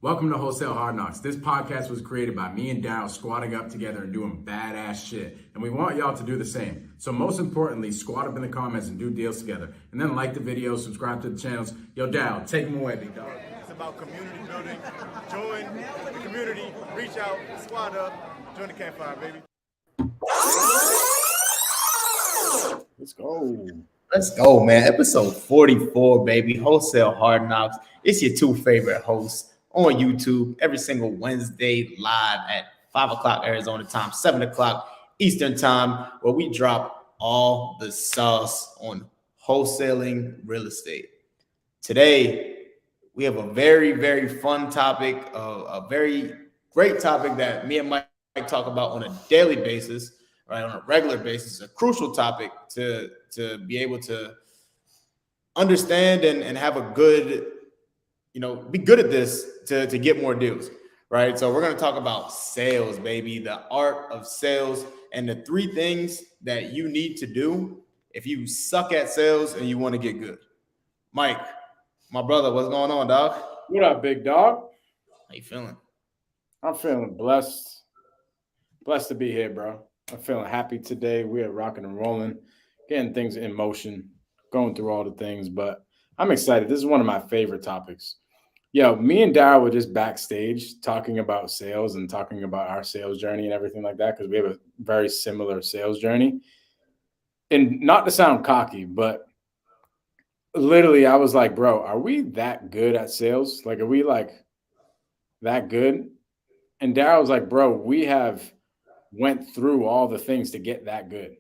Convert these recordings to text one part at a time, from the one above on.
Welcome to Wholesale Hardknocks. This podcast was created by me and Daryll squatting up together and doing badass shit. And we want y'all to do the same. So most importantly, squat up in the comments and do deals together. And then like the video, subscribe to the channels. Yo, Daryll, take them away, big dog. It's about community building. Join the community, reach out, squat up, join the campfire, baby. Let's go, man. Episode 44, baby. Wholesale Hardknocks. It's your two favorite hosts on YouTube every single Wednesday live at 5 o'clock Arizona time, 7 o'clock Eastern time, where we drop all the sauce on wholesaling real estate. Today, we have a very, very fun topic, a very great topic that me and Mike talk about on a daily basis, right, on a regular basis, a crucial topic to be able to understand and have a good, be good at this to get more deals, right? So we're going to talk about sales, baby, the art of sales and the three things that you need to do if you suck at sales and you want to get good. Mike, my brother, what's going on, dog? What up, big dog? How you feeling? I'm feeling blessed. Blessed to be here, bro. I'm feeling happy today. We are rocking and rolling, getting things in motion, going through all the things, but I'm excited. This is one of my favorite topics. Yo, me and Daryll were just backstage talking about sales and talking about our sales journey and everything like that because we have a very similar sales journey. And not to sound cocky, but literally I was like, bro, are we that good at sales? Like, are we like that good? And Daryl was like, bro, we have went through all the things to get that good.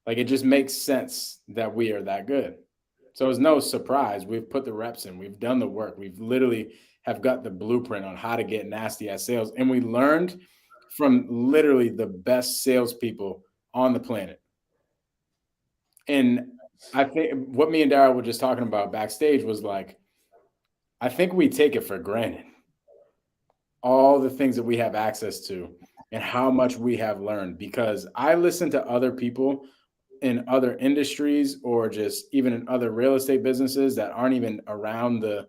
Like, it just makes sense that we are that good. So it's no surprise. We've put the reps in. We've done the work. We've literally have got the blueprint on how to get nasty at sales. And we learned from literally the best salespeople on the planet. And I think what me and Daryl were just talking about backstage was like, I think we take it for granted. All the things that we have access to and how much we have learned, because I listen to other people in other industries or just even in other real estate businesses that aren't even around the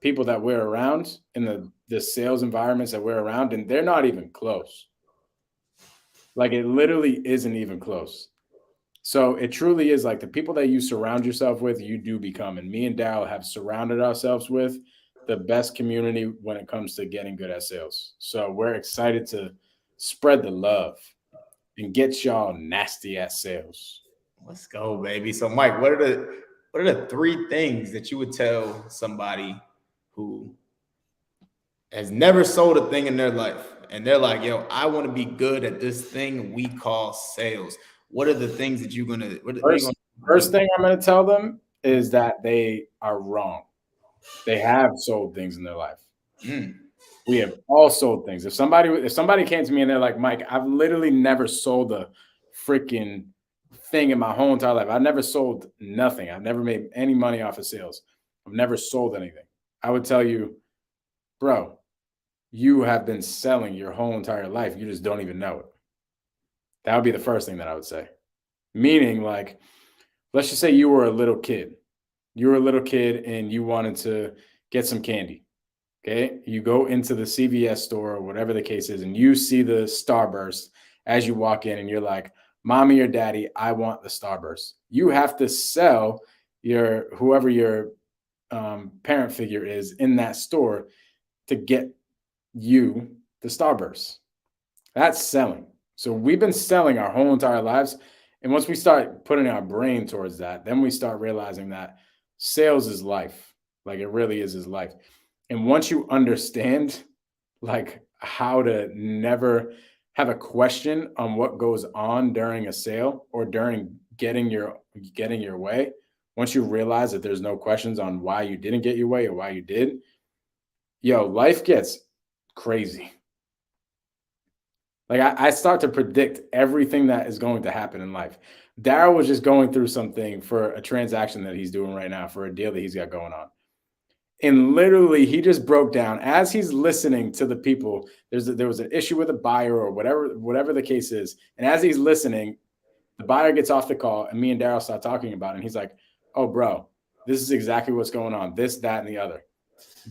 people that we're around in the sales environments that we're around, and they're not even close. Like, it literally isn't even close. So it truly is like the people that you surround yourself with, you do become. And me and Daryll have surrounded ourselves with the best community when it comes to getting good at sales. So we're excited to spread the love and get y'all nasty at sales. Let's go, baby. So, Mike, what are the three things that you would tell somebody who has never sold a thing in their life and they're like, yo, I want to be good at this thing we call sales? What are the things that you're going to First thing I'm going to tell them is that they are wrong. They have sold things in their life. We have all sold things. If somebody came to me and they're like, Mike, I've literally never sold a freaking thing in my whole entire life. I've never sold nothing. I've never made any money off of sales. I've never sold anything. I would tell you, bro, you have been selling your whole entire life. You just don't even know it. That would be the first thing that I would say. Meaning, like, let's just say you were a little kid. You were a little kid and you wanted to get some candy. Okay. You go into the CVS store or whatever the case is, and you see the Starburst as you walk in and you're like, Mommy or Daddy, I want the Starburst. You have to sell whoever your parent figure is in that store to get you the Starburst. That's selling. So we've been selling our whole entire lives. And once we start putting our brain towards that, then we start realizing that sales is life. Like, it really is life. And once you understand like how to never have a question on what goes on during a sale or during getting your way, once you realize that there's no questions on why you didn't get your way or why you did, life gets crazy. Like, I start to predict everything that is going to happen in life. Daryll was just going through something for a transaction that he's doing right now for a deal that he's got going on. And literally, he just broke down as he's listening to the people. There was an issue with a buyer or whatever the case is. And as he's listening, the buyer gets off the call and me and Daryll start talking about it. And he's like, oh, bro, this is exactly what's going on. This, that, and the other.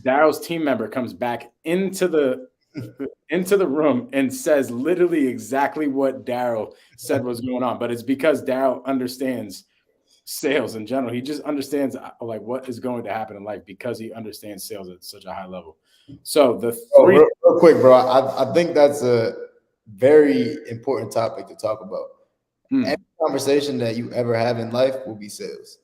Daryl's team member comes back into the room and says literally exactly what Daryl said was going on. But it's because Daryl understands sales in general. He just understands like what is going to happen in life because he understands sales at such a high level. So the three real quick, bro. I think that's a very important topic to talk about. Every conversation that you ever have in life will be sales.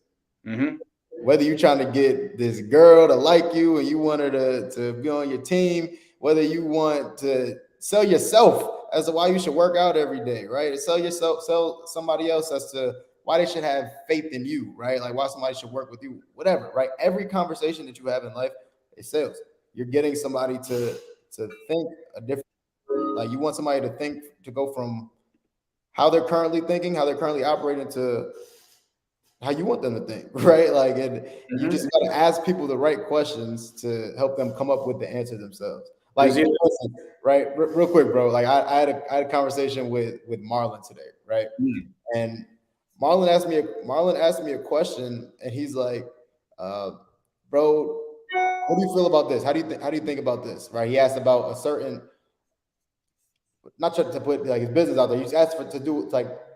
Whether you're trying to get this girl to like you and you want her to be on your team, whether you want to sell yourself as to why you should work out every day, right? Sell somebody else as to why they should have faith in you, right? Like why somebody should work with you, whatever, right? Every conversation that you have in life is sales. You're getting somebody to think a different, like you want somebody to think, to go from how they're currently thinking, how they're currently operating, to how you want them to think, right? Like, and you just got to ask people the right questions to help them come up with the answer themselves. Like, listen, right? Real quick, bro. Like, I had a conversation with Marlon today, right? And Marlon asked me a question, and he's like, "Bro, what do you feel about this? How do you think about this?" Right? He asked about a certain, not to put like his business out there. He just asked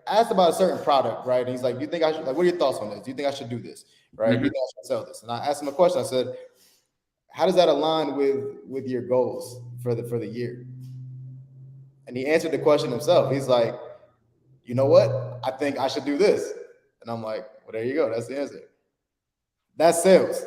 asked about a certain product, right? And he's like, "Do you think I should, like, what are your thoughts on this? Do you think I should do this? Right? Do you think I should sell this?" And I asked him a question. I said, "How does that align with your goals for the year?" And he answered the question himself. He's like, "You know what? I think I should do this." And I'm like, "Well, there you go. That's the answer. That's sales."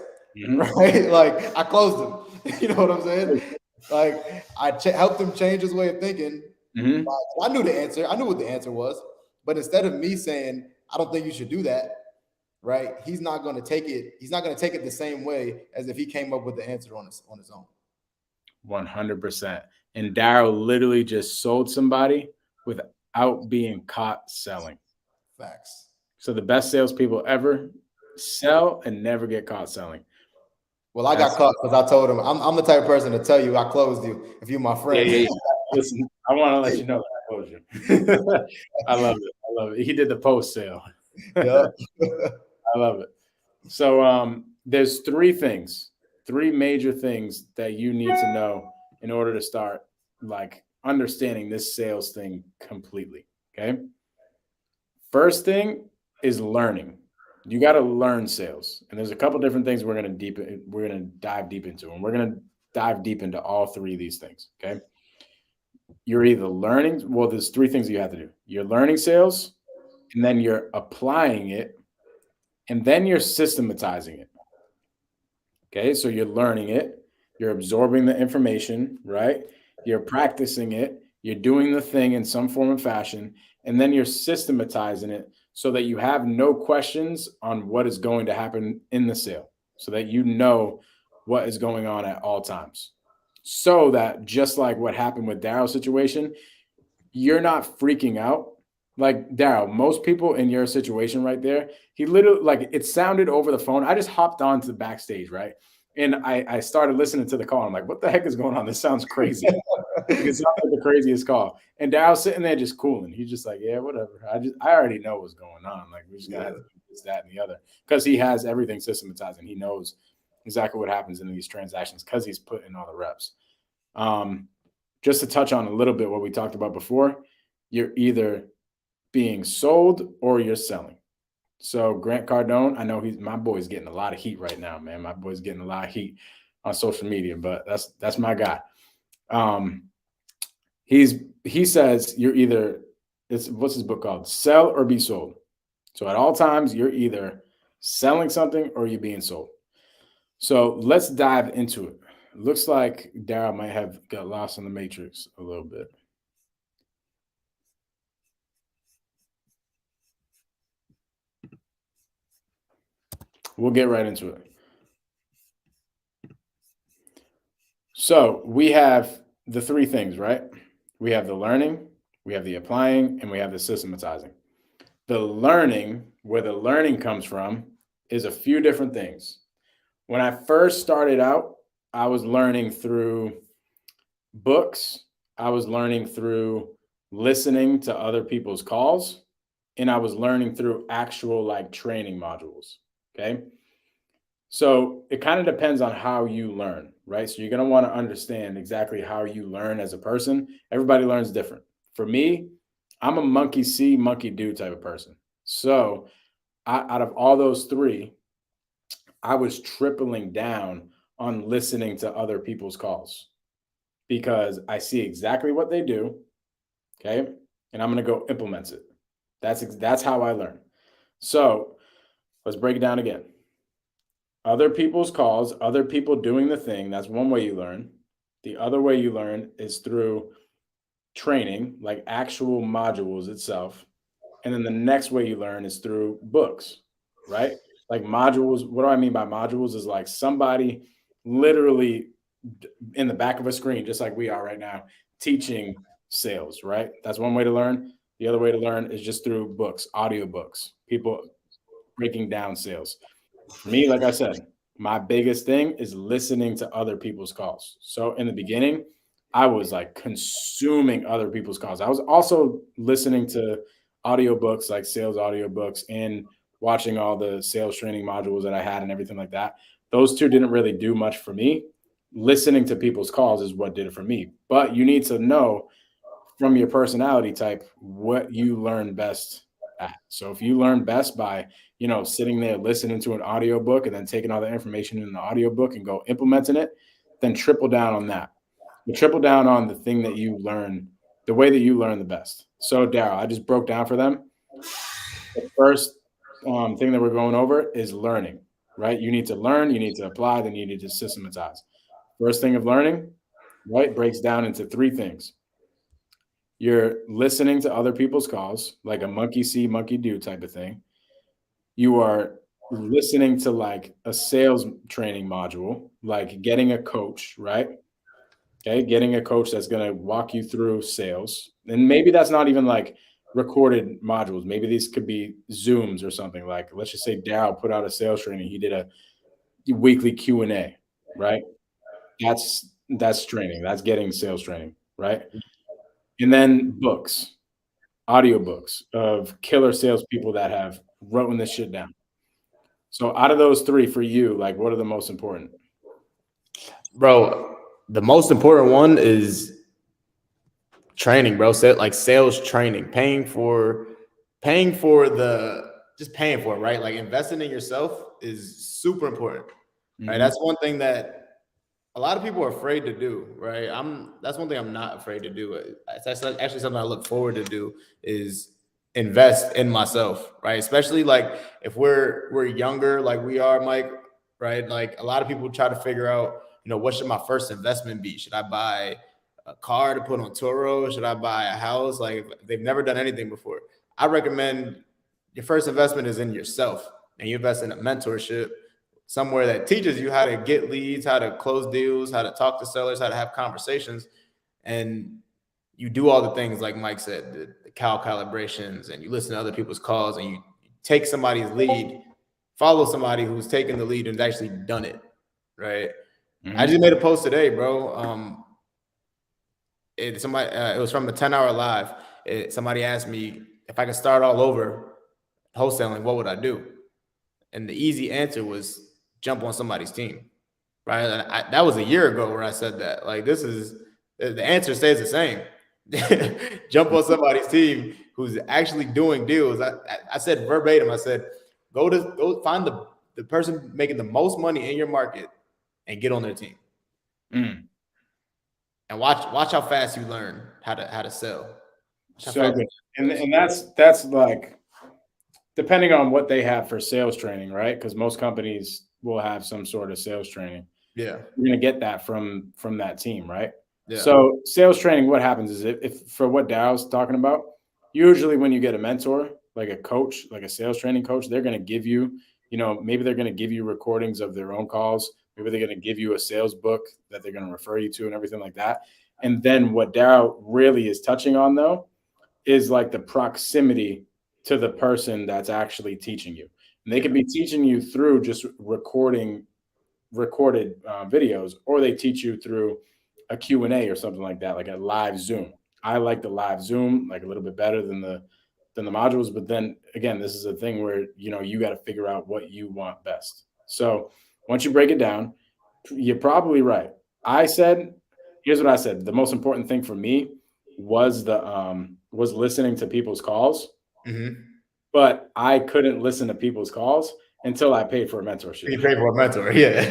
Right? Like, I closed him. You know what I'm saying? Like, I helped him change his way of thinking. I knew the answer. I knew what the answer was. But instead of me saying, "I don't think you should do that," right? He's not going to take it. He's not going to take it the same way as if he came up with the answer on his own. 100%. And Daryl literally just sold somebody without being caught selling. Facts. So the best salespeople ever sell and never get caught selling. Well, I got caught because I told him I'm the type of person to tell you I closed you if you're my friend. Yeah. Listen, I want to let you know that I closed you. I love it. He did the post sale. Yeah. I love it. So there's three major things that you need to know in order to start like understanding this sales thing completely. Okay. First thing is learning. You got to learn sales. And there's a couple different things we're going to dive deep into. And we're going to dive deep into all three of these things. Okay. You're either learning, well, there's three things you have to do. You're learning sales, and then you're applying it, and then you're systematizing it. Okay. So you're learning it, you're absorbing the information, right? You're practicing it, you're doing the thing in some form of fashion, and then you're systematizing it so that you have no questions on what is going to happen in the sale, so that you know what is going on at all times. So that just like what happened with Daryl's situation, you're not freaking out. Like Daryl, most people in your situation right there, he literally, like, it sounded over the phone. I just hopped on to the backstage, right? And I started listening to the call. I'm like, what the heck is going on? This sounds crazy. It sounds like the craziest call. And Daryl's sitting there just cooling. He's just like, yeah, whatever. I already know what's going on. Like, we just got to do this, that, and the other. Because he has everything systematized and he knows exactly what happens in these transactions because he's put in all the reps. Just to touch on a little bit what we talked about before, you're either being sold or you're selling. So Grant Cardone, I know my boy's getting a lot of heat right now, man. My boy's getting a lot of heat on social media, but that's my guy. He says you're either, what's his book called? Sell or be sold. So at all times, you're either selling something or you're being sold. So let's dive into it. Looks like Daryl might have got lost in the matrix a little bit. We'll get right into it. So we have the three things, right? We have the learning, we have the applying, and we have the systematizing. The learning, where the learning comes from, is a few different things. When I first started out, I was learning through books. I was learning through listening to other people's calls, and I was learning through actual like training modules. Okay. So it kind of depends on how you learn, right? So you're going to want to understand exactly how you learn as a person. Everybody learns different. For me, I'm a monkey see, monkey do type of person. So out of all those three, I was tripling down on listening to other people's calls because I see exactly what they do. Okay. And I'm going to go implement it. That's how I learn. So let's break it down again. Other people's calls, other people doing the thing. That's one way you learn. The other way you learn is through training, like actual modules itself. And then the next way you learn is through books, right? Like modules. What do I mean by modules? Is like somebody literally in the back of a screen, just like we are right now, teaching sales, right? That's one way to learn. The other way to learn is just through books, audio books, people breaking down sales. For me, like I said, my biggest thing is listening to other people's calls. So in the beginning, I was like consuming other people's calls. I was also listening to audiobooks, like sales audiobooks, and watching all the sales training modules that I had and everything like that. Those two didn't really do much for me. Listening to people's calls is what did it for me. But you need to know from your personality type what you learn best at. So if you learn best by, sitting there listening to an audiobook and then taking all the information in the audiobook and go implementing it, then triple down on that. You triple down on the thing that you learn, the way that you learn the best. So Daryl, I just broke down for them. The first thing that we're going over is learning, right? You need to learn, you need to apply, then you need to systematize. First thing of learning, right, breaks down into three things. You're listening to other people's calls, like a monkey see, monkey do type of thing. You are listening to like a sales training module, like getting a coach, right? Okay, getting a coach that's going to walk you through sales. And maybe that's not even like recorded modules. Maybe these could be Zooms or something. Like, let's just say Daryl put out a sales training. He did a weekly Q&A, right? That's training. That's getting sales training, right? And then books, audiobooks of killer salespeople that have written this shit down. So out of those three for you, like what are the most important? Bro, the most important one is training, bro. Like sales training, paying for it, right? Like investing in yourself is super important, right? That's one thing that a lot of people are afraid to do, right? That's one thing I'm not afraid to do. That's actually something I look forward to do is invest in myself, right? Especially like if we're younger, like we are, Mike, right? Like a lot of people try to figure out, what should my first investment be? Should I buy a car to put on Turo? Should I buy a house? Like if they've never done anything before, I recommend your first investment is in yourself, and you invest in a mentorship somewhere that teaches you how to get leads, how to close deals, how to talk to sellers, how to have conversations. And you do all the things like Mike said, the calibrations, and you listen to other people's calls, and you take somebody's lead, follow somebody who's taken the lead and actually done it, right? I just made a post today, bro. It was from a 10-hour live. Somebody asked me if I could start all over wholesaling, what would I do? And the easy answer was jump on somebody's team, right? That was a year ago where I said that. Like the answer stays the same. Jump on somebody's team who's actually doing deals. I said verbatim, I said, go find the person making the most money in your market and get on their team. And watch how fast you learn how to sell. So good. And that's like depending on what they have for sales training, right? Because most companies will have some sort of sales training. Yeah. You're gonna get that from that team, right? Yeah. So sales training, what happens is if for what Daryl's talking about, usually when you get a mentor, like a coach, like a sales training coach, they're gonna give you, maybe they're gonna give you recordings of their own calls. Maybe they're gonna give you a sales book that they're gonna refer you to and everything like that. And then what Daryl really is touching on though is like the proximity to the person that's actually teaching you. And they could be teaching you through just recorded videos, or they teach you through a Q&A or something like that, like a live Zoom. I like the live Zoom like a little bit better than the modules. But then again, this is a thing where, you got to figure out what you want best. So Once you break it down, you're probably right. Here's what I said. The most important thing for me was was listening to people's calls, but I couldn't listen to people's calls until I paid for a mentorship. You pay for a mentor, yeah.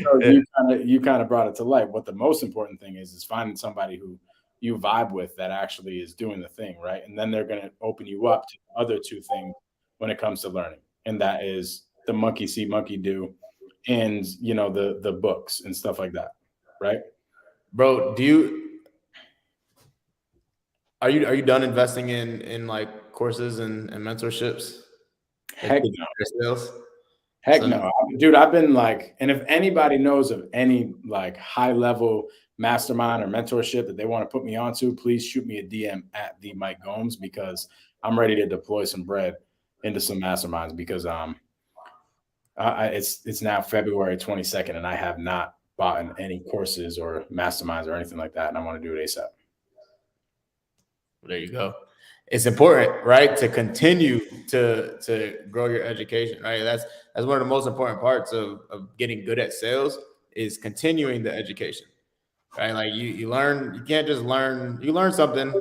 So you kind of brought it to light. What the most important thing is finding somebody who you vibe with that actually is doing the thing, right? And then they're going to open you up to the other two things when it comes to learning, and that is the monkey see, monkey do, and the books and stuff like that, right? Bro, are you done investing in like courses and mentorships? Heck Like, no. sales? Heck no, dude. I've been like, and if anybody knows of any like high level mastermind or mentorship that they want to put me onto, please shoot me a DM at the Mike Gomes, because I'm ready to deploy some bread into some masterminds, because it's now February 22nd and I have not bought any courses or masterminds or anything like that, and I want to do it ASAP. There you go. It's important, right, to continue to grow your education, right? That's one of the most important parts of getting good at sales, is continuing the education, right? Like you learn, you can't just learn. You learn something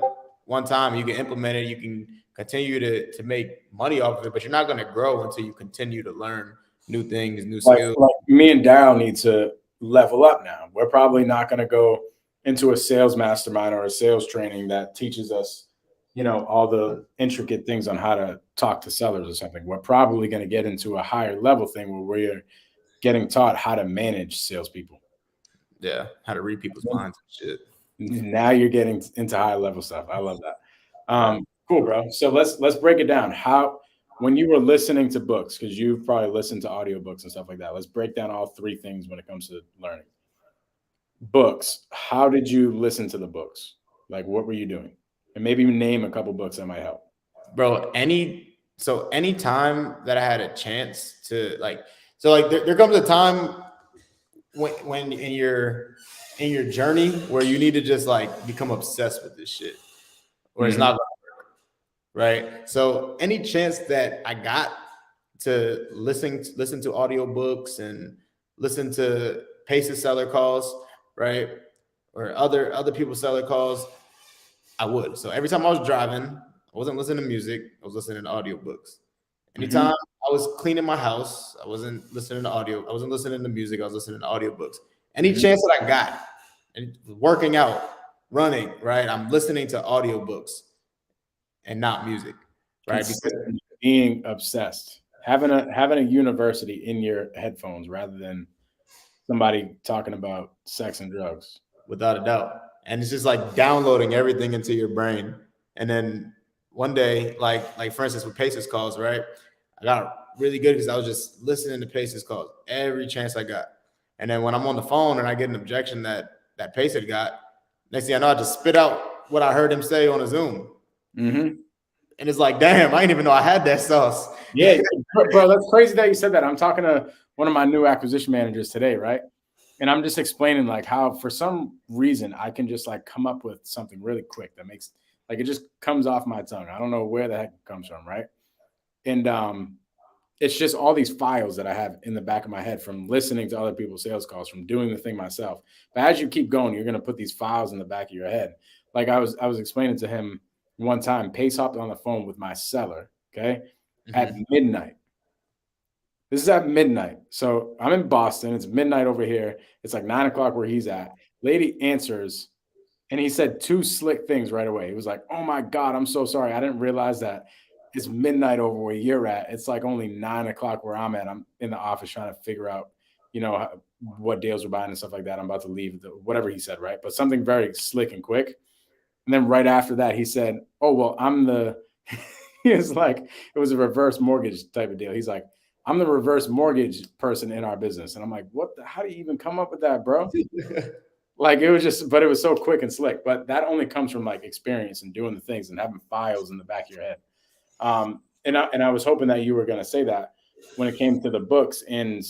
one time, you can implement it, you can continue to make money off of it, but you're not going to grow until you continue to learn new things, new skills. Like me and Daryll need to level up now. We're probably not going to go into a sales mastermind or a sales training that teaches us, all the intricate things on how to talk to sellers or something. We're probably going to get into a higher level thing where we're getting taught how to manage salespeople. Yeah, how to read people's minds and shit. Now you're getting into high level stuff. I love that. Cool, bro. So let's break it down. When you were listening to books, because you've probably listened to audiobooks and stuff like that, let's break down all three things when it comes to learning. Books. How did you listen to the books? Like, what were you doing? And maybe name a couple books that might help. Bro, any time that I had a chance to there comes a time when in your journey where you need to just like become obsessed with this shit, or it's not gonna work, right? So any chance that I got to listen to audiobooks and listen to Pace's seller calls, right, or other people's seller calls, I would. So every time I was driving, I wasn't listening to music, I was listening to audiobooks. Anytime I was cleaning my house, I wasn't listening to audio, I wasn't listening to music, I was listening to audiobooks. Any chance that I got, and working out, running, right, I'm listening to audiobooks and not music, right? Because being obsessed, having a university in your headphones rather than somebody talking about sex and drugs. Without a doubt. And it's just like downloading everything into your brain. And then one day, like for instance, with Pace's calls, right? I got really good because I was just listening to Pace's calls every chance I got. And then when I'm on the phone and I get an objection that Pace had got, next thing I know, I just spit out what I heard him say on a Zoom. And it's like, damn, I didn't even know I had that sauce. Yeah, bro, that's crazy that you said that. I'm talking to one of my new acquisition managers today, right? And I'm just explaining like how for some reason I can just like come up with something really quick that makes like it just comes off my tongue. I don't know where the heck it comes from, right? And it's just all these files that I have in the back of my head from listening to other people's sales calls, from doing the thing myself. But as you keep going, you're going to put these files in the back of your head. Like I was explaining to him one time, Pace hopped on the phone with my seller, okay, at midnight. This is at midnight. So I'm in Boston. It's midnight over here. It's like 9 o'clock where he's at. Lady answers, and he said two slick things right away. He was like, "Oh my God, I'm so sorry. I didn't realize that it's midnight over where you're at. It's like only 9 o'clock where I'm at. I'm in the office trying to figure out, what deals we're buying and stuff like that. I'm about to leave." Whatever he said, right? But something very slick and quick. And then right after that, he said, "Oh, well, he was like, it was a reverse mortgage type of deal. He's like, "I'm the reverse mortgage person in our business." And I'm like, how do you even come up with that, bro? Like it was so quick and slick. But that only comes from like experience and doing the things and having files in the back of your head. And I was hoping that you were going to say that when it came to the books and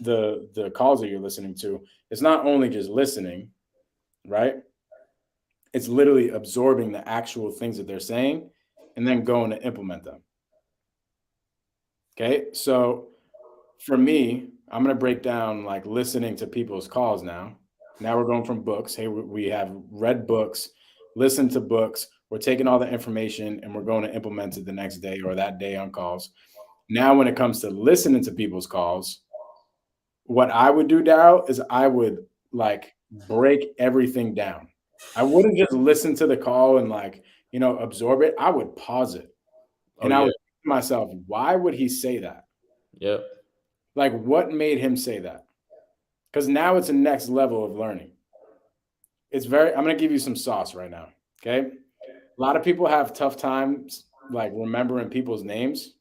the calls that you're listening to. It's not only just listening, right? It's literally absorbing the actual things that they're saying and then going to implement them. Okay. So for me, I'm going to break down like listening to people's calls now. Now we're going from books. Hey, we have read books, listened to books. We're taking all the information and we're going to implement it the next day or that day on calls. Now, when it comes to listening to people's calls, what I would do, Daryl, is I would like break everything down. I wouldn't just listen to the call and like, absorb it. I would pause it. And I would think to myself, why would he say that? Yep. Like, what made him say that? Because now it's a next level of learning. I'm going to give you some sauce right now. Okay. A lot of people have tough times like remembering people's names.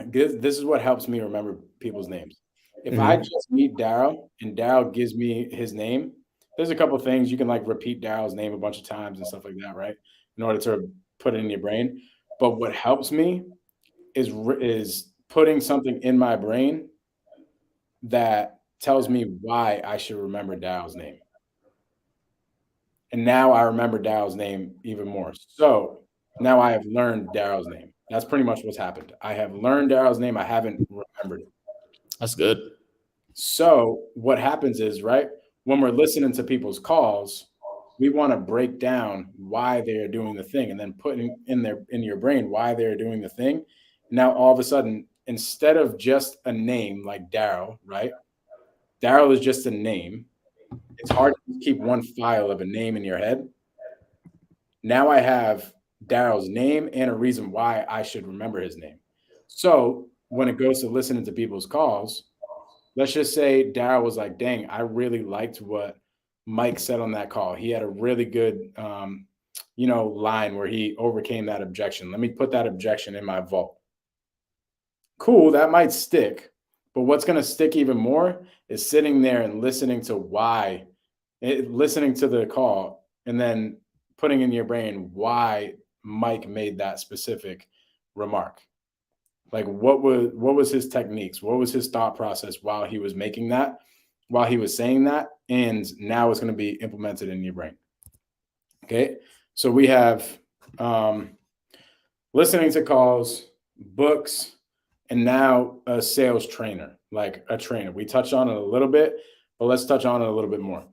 This is what helps me remember people's names. If I just meet Daryl and Daryl gives me his name, there's a couple of things you can like repeat Daryl's name a bunch of times and stuff like that, right? In order to put it in your brain. But what helps me is putting something in my brain that tells me why I should remember Daryl's name. And now I remember Daryl's name even more. So now I have learned Daryl's name. That's pretty much what's happened. I have learned Daryl's name. I haven't remembered it. That's good. So what happens is, right, when we're listening to people's calls, we want to break down why they're doing the thing and then putting in your brain why they're doing the thing. Now, all of a sudden, instead of just a name like Daryl, right? Daryl is just a name. It's hard to keep one file of a name in your head. Now I have Daryl's name and a reason why I should remember his name. So when it goes to listening to people's calls, let's just say Daryl was like, dang, I really liked what Mike said on that call. He had a really good, line where he overcame that objection. Let me put that objection in my vault. Cool, that might stick. But what's going to stick even more is sitting there and listening to listening to the call and then putting in your brain why Mike made that specific remark. Like what was his techniques? What was his thought process while he was making that, while he was saying that? And now it's going to be implemented in your brain. Okay. So we have listening to calls, books, and now a sales trainer, like a trainer. We touched on it a little bit, but let's touch on it a little bit more.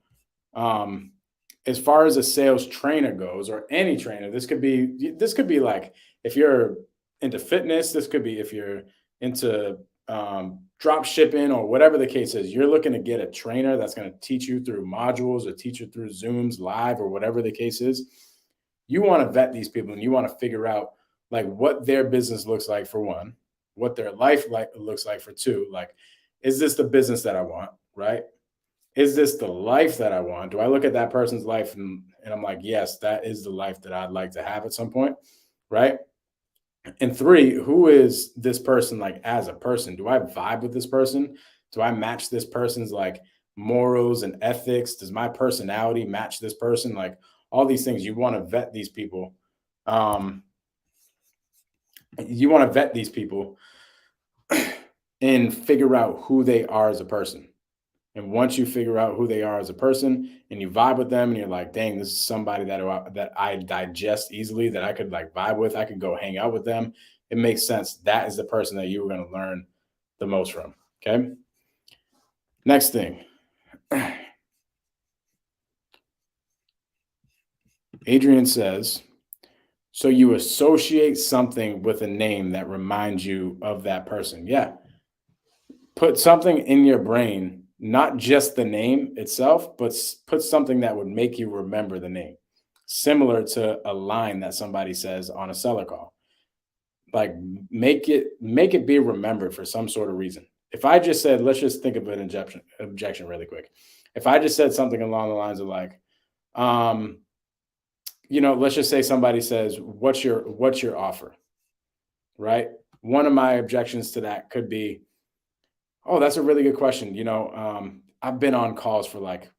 As far as a sales trainer goes, or any trainer, this could be like if you're into fitness, this could be if you're into drop shipping or whatever the case is. You're looking to get a trainer that's going to teach you through modules or teach you through Zooms live or whatever the case is. You want to vet these people and you want to figure out like what their business looks like for one, what their life looks like for two. Like, is this the business that I want, right? Is this the life that I want? Do I look at that person's life and I'm like, yes, that is the life that I'd like to have at some point, right? And three, who is this person like as a person? Do I vibe with this person? Do I match this person's like morals and ethics? Does my personality match this person? Like all these things, you want to vet these people. And figure out who they are as a person. And once you figure out who they are as a person and you vibe with them and you're like, dang, this is somebody that I digest easily, that I could like vibe with, I could go hang out with them. It makes sense. That is the person that you were going to learn the most from. Okay. Next thing. Adrian says, so you associate something with a name that reminds you of that person. Yeah. Put something in your brain, not just the name itself, but put something that would make you remember the name, similar to a line that somebody says on a seller call. Like make it be remembered for some sort of reason. If I just said, let's just think of an objection really quick. If I just said something along the lines of like, let's just say somebody says, what's your offer? Right? One of my objections to that could be, oh, that's a really good question. I've been on calls for like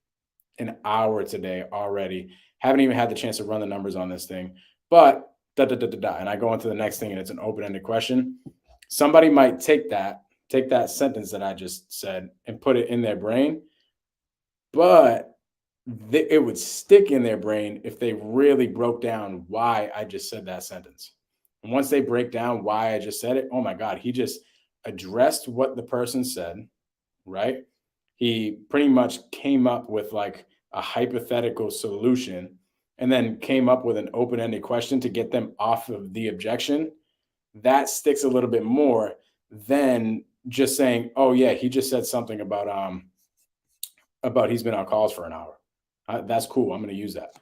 an hour today already. Haven't even had the chance to run the numbers on this thing, but and I go into the next thing and it's an open-ended question. Somebody might take that sentence that I just said and put it in their brain, but it would stick in their brain if they really broke down why I just said that sentence. And once they break down why I just said it, oh my God, he just addressed what the person said, right? He pretty much came up with like a hypothetical solution and then came up with an open-ended question to get them off of the objection. That sticks a little bit more than just saying, oh yeah, he just said something about he's been on calls for an hour. That's cool. I'm going to use that.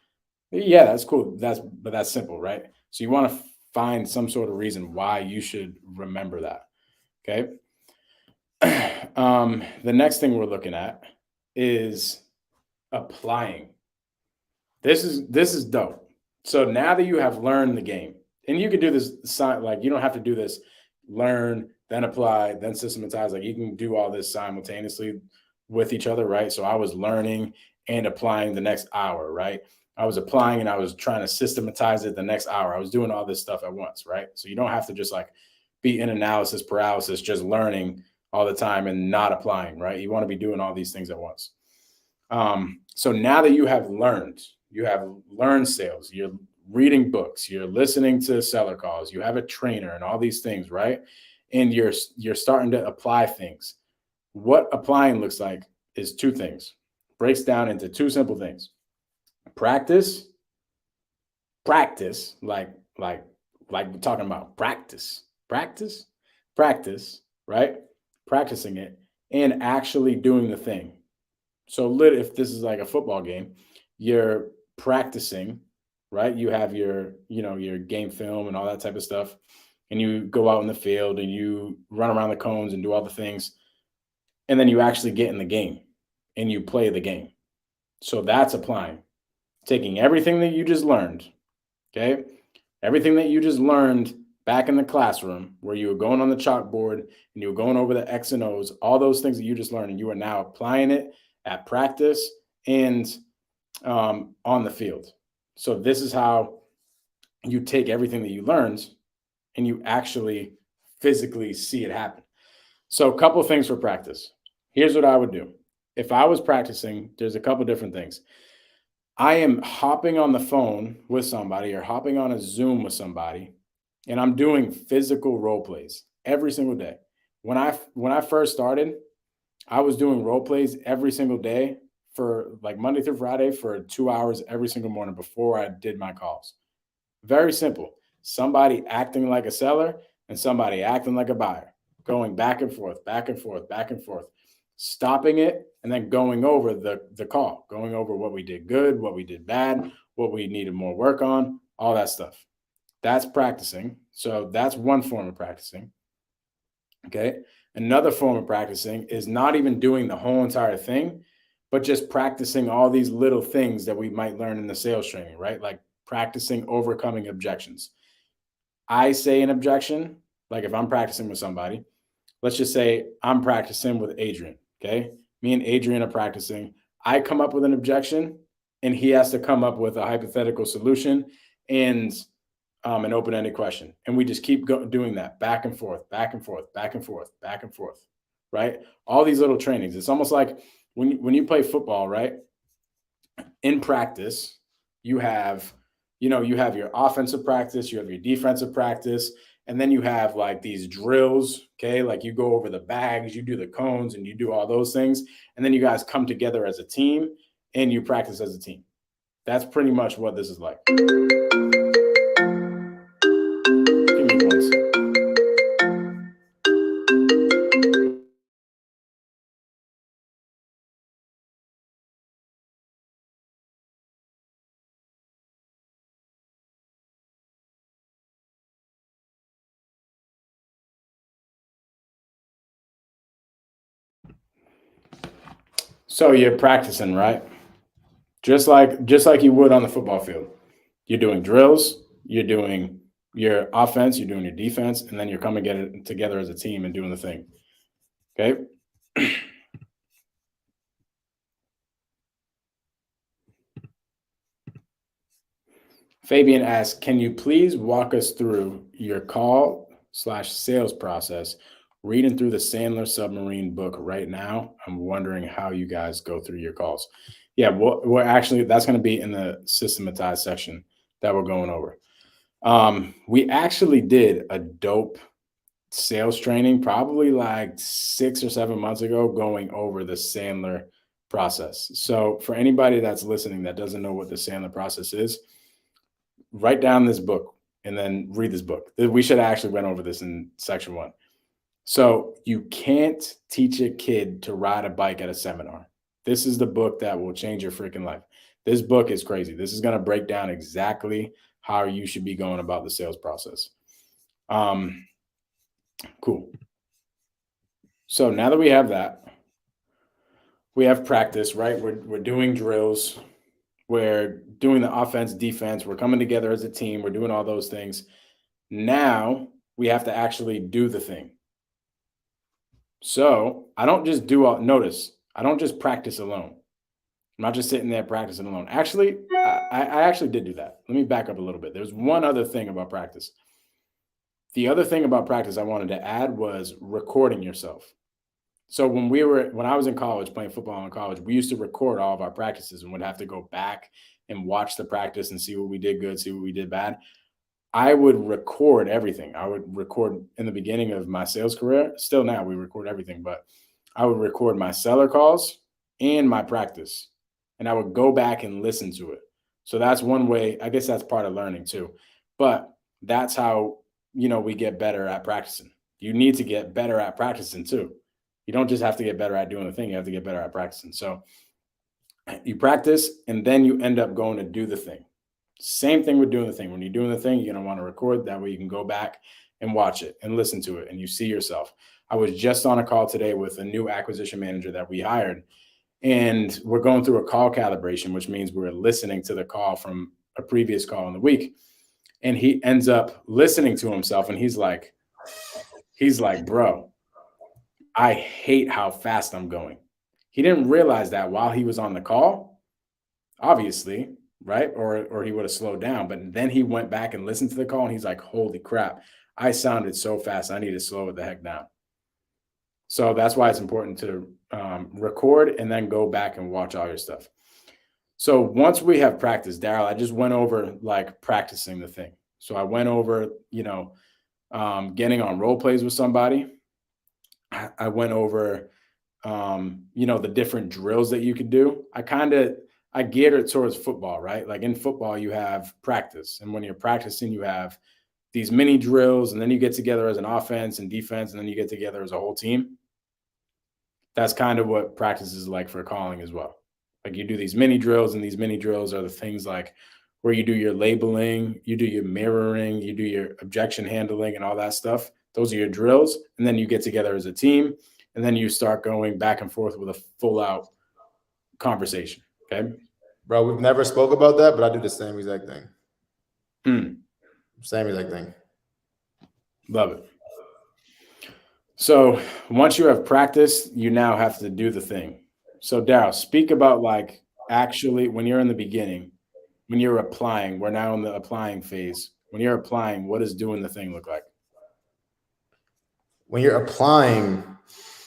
Yeah, that's cool. But that's simple, right? So you want to find some sort of reason why you should remember that. Okay. The next thing we're looking at is applying. This is dope. So now that you have learned the game, and you can do this, like you don't have to do this, learn, then apply, then systematize. Like you can do all this simultaneously with each other, right? So I was learning and applying the next hour, right? I was applying and I was trying to systematize it the next hour. I was doing all this stuff at once, right? So you don't have to just like be in analysis paralysis, just learning all the time and not applying, right? You want to be doing all these things at once. So now that you have learned sales, you're reading books, you're listening to seller calls, you have a trainer and all these things, right? And you're starting to apply things. What applying looks like is two things. Breaks down into two simple things. Practice, like we're talking about practice, right? Practicing it and actually doing the thing. So if this is like a football game, you're practicing, right? You have your game film and all that type of stuff. And you go out in the field and you run around the cones and do all the things. And then you actually get in the game and you play the game. So that's applying. Taking everything that you just learned, okay? Everything that you just learned back in the classroom where you were going on the chalkboard and you were going over the X and O's, all those things that you just learned, and you are now applying it at practice and on the field. So this is how you take everything that you learned and you actually physically see it happen. So a couple of things for practice. Here's what I would do. If I was practicing, there's a couple different things. I am hopping on the phone with somebody or hopping on a Zoom with somebody, and I'm doing physical role plays every single day. When I first started, I was doing role plays every single day for like Monday through Friday for 2 hours every single morning before I did my calls. Very simple. Somebody acting like a seller and somebody acting like a buyer, going back and forth, back and forth, back and forth, stopping it, and then going over the call, going over what we did good, what we did bad, what we needed more work on, all that stuff. That's practicing. So that's one form of practicing. Okay. Another form of practicing is not even doing the whole entire thing, but just practicing all these little things that we might learn in the sales training, right? Like practicing overcoming objections. I say an objection, like if I'm practicing with somebody, let's just say I'm practicing with Adrian, okay? Me and Adrian are practicing. I come up with an objection and he has to come up with a hypothetical solution and an open-ended question. And we just keep doing that back and forth, back and forth, back and forth, back and forth, right? All these little trainings. It's almost like when you play football, right? In practice, you have your offensive practice, you have your defensive practice, and then you have like these drills, okay? Like you go over the bags, you do the cones, and you do all those things. And then you guys come together as a team and you practice as a team. That's pretty much what this is like. Give me 1 second. So you're practicing, right? Just like you would on the football field. You're doing drills, you're doing your offense, you're doing your defense, and then you're coming together as a team and doing the thing. Okay? Fabian asks, can you please walk us through your call/sales process? Reading through the Sandler Submarine book right now. I'm wondering how you guys go through your calls. Yeah, we're actually, that's going to be in the systematized section that we're going over. We actually did a dope sales training probably like 6 or 7 months ago going over the Sandler process. So for anybody that's listening that doesn't know what the Sandler process is, write down this book and then read this book. We should have actually went over this in section 1. So you can't teach a kid to ride a bike at a seminar. This is the book that will change your freaking life. This book is crazy. This is going to break down exactly how you should be going about the sales process. Cool. So now that we have that, we have practice, right? We're doing drills. We're doing the offense, defense. We're coming together as a team. We're doing all those things. Now we have to actually do the thing. So I don't just notice, I don't just practice alone. I'm not just sitting there practicing alone. Actually, I actually did do that. Let me back up a little bit. There's one other thing about practice. The other thing about practice I wanted to add was recording yourself. So when I was in college, playing football in college, we used to record all of our practices and would have to go back and watch the practice and see what we did good, see what we did bad. I would record everything. I would record in the beginning of my sales career. Still now we record everything, but I would record my seller calls and my practice. And I would go back and listen to it. So that's one way. I guess that's part of learning too. But that's how, we get better at practicing. You need to get better at practicing too. You don't just have to get better at doing the thing. You have to get better at practicing. So you practice and then you end up going to do the thing. Same thing with doing the thing. When you're doing the thing, you're going to want to record. That way you can go back and watch it and listen to it and you see yourself. I was just on a call today with a new acquisition manager that we hired. And we're going through a call calibration, which means we're listening to the call from a previous call in the week. And he ends up listening to himself. And he's like, bro, I hate how fast I'm going. He didn't realize that while he was on the call, obviously, right? Or he would have slowed down. But then he went back and listened to the call and he's like, holy crap, I sounded so fast. I need to slow it the heck down. So that's why it's important to record and then go back and watch all your stuff. So once we have practice, Daryl, I just went over like practicing the thing. So I went over, getting on role plays with somebody. I went over, the different drills that you could do. I geared it towards football, right? Like in football, you have practice. And when you're practicing, you have these mini drills, and then you get together as an offense and defense, and then you get together as a whole team. That's kind of what practice is like for calling as well. Like you do these mini drills, and these mini drills are the things like where you do your labeling, you do your mirroring, you do your objection handling and all that stuff. Those are your drills. And then you get together as a team, and then you start going back and forth with a full out conversation. Okay. Bro, we've never spoke about that, but I do the same exact thing. Same exact thing. Love it. So once you have practice, you now have to do the thing. So Daryl, speak about like actually when you're in the beginning, when you're applying, we're now in the applying phase. When you're applying, what does doing the thing look like? When you're applying,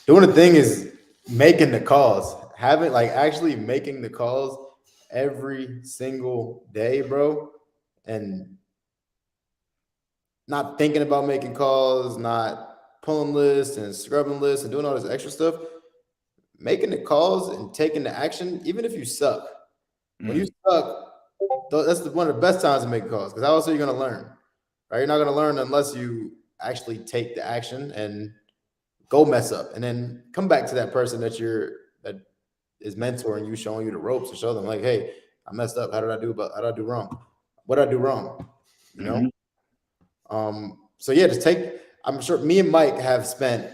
doing the thing is making the calls, actually making the calls every single day, bro. And not thinking about making calls, not pulling lists and scrubbing lists and doing all this extra stuff. Making the calls and taking the action, even if you suck. When you suck, that's one of the best times to make calls, because how else are you going to learn? Right? You're not going to learn unless you actually take the action and go mess up, and then come back to that person that is mentoring you, showing you the ropes, and show them like, hey, I messed up. How did I do wrong? What did I do wrong? So yeah, I'm sure me and Mike have spent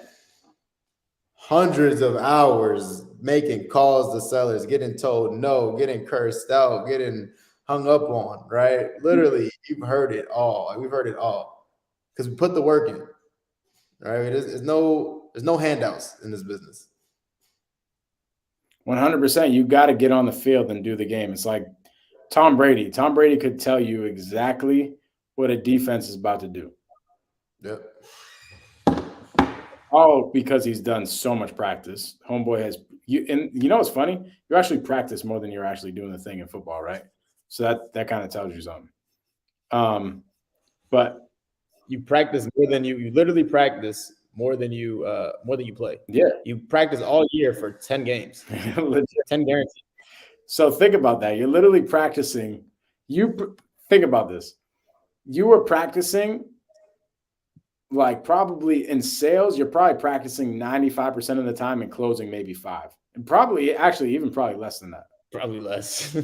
hundreds of hours making calls to sellers, getting told no, getting cursed out, getting hung up on, right? Literally, you've heard it all. We've heard it all because we put the work in, right? There's no handouts in this business. 100%. You got to get on the field and do the game. It's like Tom Brady. Tom Brady could tell you exactly what a defense is about to do. Yep. All because he's done so much practice. Homeboy has you, and you know what's funny? You actually practice more than you're actually doing the thing in football, right? So that kind of tells you something. But you practice more than you literally practice more than you play. Yeah. You practice all year for 10 games. Legit. 10 guaranteed. So think about that. You're literally practicing. Think about this. You were practicing, like, probably in sales, you're probably practicing 95% of the time and closing maybe 5%. And probably less than that. Probably less.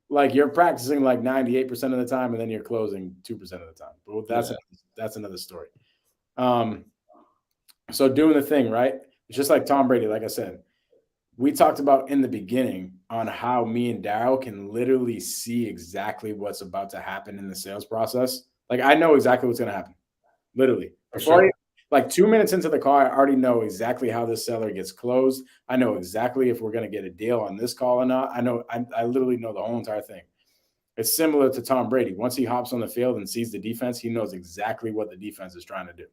Like, you're practicing like 98% of the time and then you're closing 2% of the time. But that's another story. So doing the thing, right? It's just like Tom Brady, like I said. We talked about in the beginning on how me and Daryll can literally see exactly what's about to happen in the sales process. Like, I know exactly what's going to happen. Literally. Like 2 minutes into the call, I already know exactly how this seller gets closed. I know exactly if we're going to get a deal on this call or not. I literally know the whole entire thing. It's similar to Tom Brady. Once he hops on the field and sees the defense, he knows exactly what the defense is trying to do.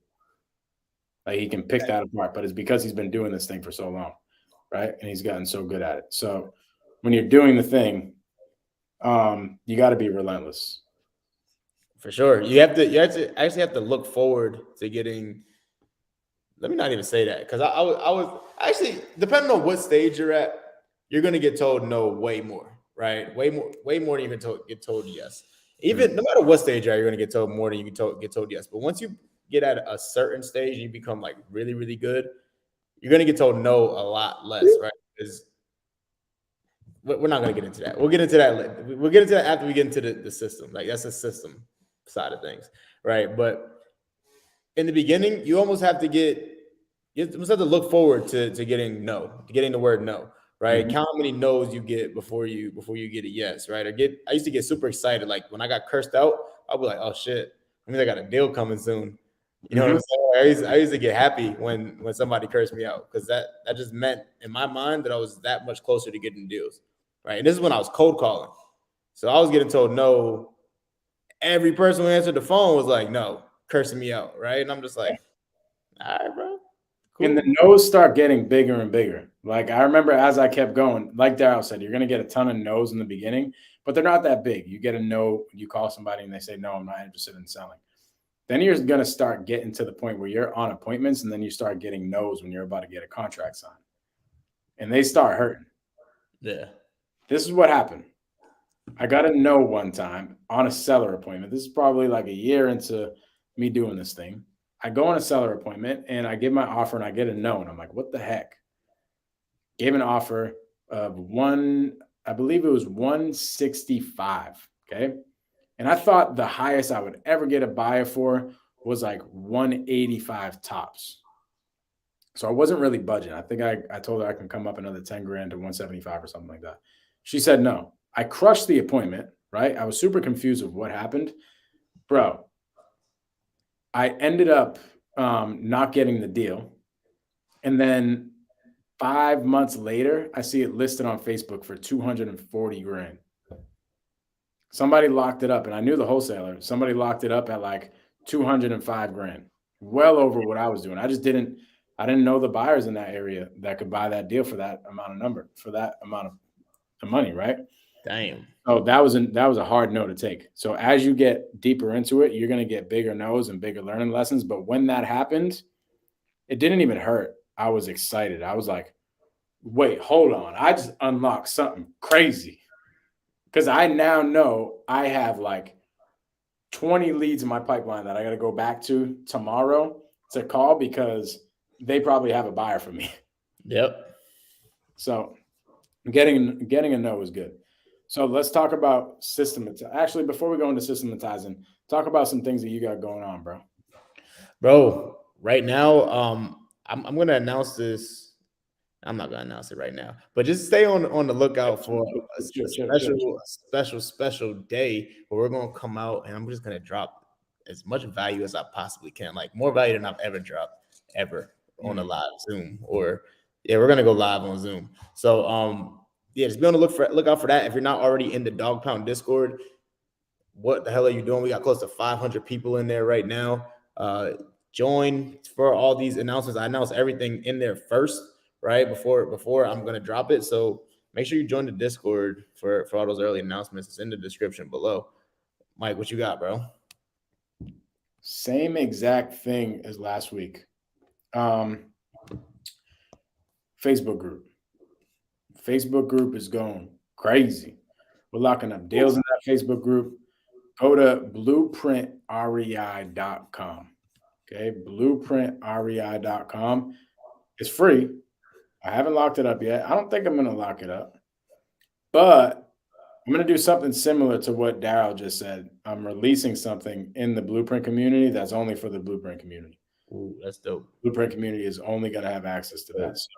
Like, he can pick that apart, but it's because he's been doing this thing for so long. Right. And he's gotten so good at it. So when you're doing the thing, you got to be relentless. For sure. You actually have to look forward to getting. Let me not even say that, because I was actually, depending on what stage you're at, you're going to get told no way more. Right. Way more than you can get told yes. Even no matter what stage you're at, you're going to get told more than you can get told yes. But once you get at a certain stage, you become like really, really good. You're going to get told no a lot less, right? Because we're not going to get into that. We'll get into that. We'll get into that after we get into the system. Like, that's the system side of things, right? But in the beginning, you almost have to look forward to getting the word no, right? Count how many no's you get before you get a yes, right? I used to get super excited. Like, when I got cursed out, I'll be like, oh shit, I mean, I got a deal coming soon. You know what I'm saying? I used to get happy when somebody cursed me out, because that just meant in my mind that I was that much closer to getting deals, right? And this is when I was cold calling. So I was getting told no. Every person who answered the phone was like, no, cursing me out, right? And I'm just like, all right, bro. Cool. And the no's start getting bigger and bigger. Like, I remember as I kept going, like Daryll said, you're going to get a ton of no's in the beginning, but they're not that big. You get a no, you call somebody and they say, no, I'm not interested in selling. Then you're going to start getting to the point where you're on appointments, and then you start getting no's when you're about to get a contract signed. And they start hurting. Yeah. This is what happened. I got a no one time on a seller appointment. This is probably like a year into me doing this thing. I go on a seller appointment and I give my offer and I get a no. And I'm like, what the heck? Gave an offer of I believe it was 165. Okay. And I thought the highest I would ever get a buyer for was like 185 tops. So I wasn't really budging. I think I told her I can come up another 10 grand to 175 or something like that. She said no. I crushed the appointment, right? I was super confused of what happened. Bro, I ended up not getting the deal. And then 5 months later, I see it listed on Facebook for 240 grand. Somebody locked it up, and I knew the wholesaler. Somebody locked it up at like 205 grand, well over what I was doing. I didn't know the buyers in that area that could buy that deal for that amount of money, right? Damn. Oh, that was a hard no to take. So as you get deeper into it, you're going to get bigger no's and bigger learning lessons. But when that happened, it didn't even hurt. I was excited. I was like, wait, hold on. I just unlocked something crazy. Because I now know I have like 20 leads in my pipeline that I got to go back to tomorrow to call, because they probably have a buyer for me. Yep. So getting a no is good. So let's talk about systematizing. Actually, before we go into systematizing, talk about some things that you got going on, bro. Bro, right now, I'm going to announce this. I'm not going to announce it right now, but just stay on the lookout for a special day where we're going to come out and I'm just going to drop as much value as I possibly can, like more value than I've ever dropped on a live Zoom, we're going to go live on Zoom. So, just be on the look out for that. If you're not already in the Dog Pound Discord, what the hell are you doing? We got close to 500 people in there right now. Join for all these announcements. I announce everything in there first, right? Before I'm going to drop it. So make sure you join the Discord for all those early announcements. It's in the description below. Mike, what you got, bro? Same exact thing as last week. Facebook group. Facebook group is going crazy. We're locking up deals in that Facebook group. Go to blueprintrei.com. Okay, blueprintrei.com. It's free. I haven't locked it up yet. I don't think I'm going to lock it up. But I'm going to do something similar to what Daryll just said. I'm releasing something in the Blueprint community that's only for the Blueprint community. Ooh, that's dope. Blueprint community is only going to have access to that. So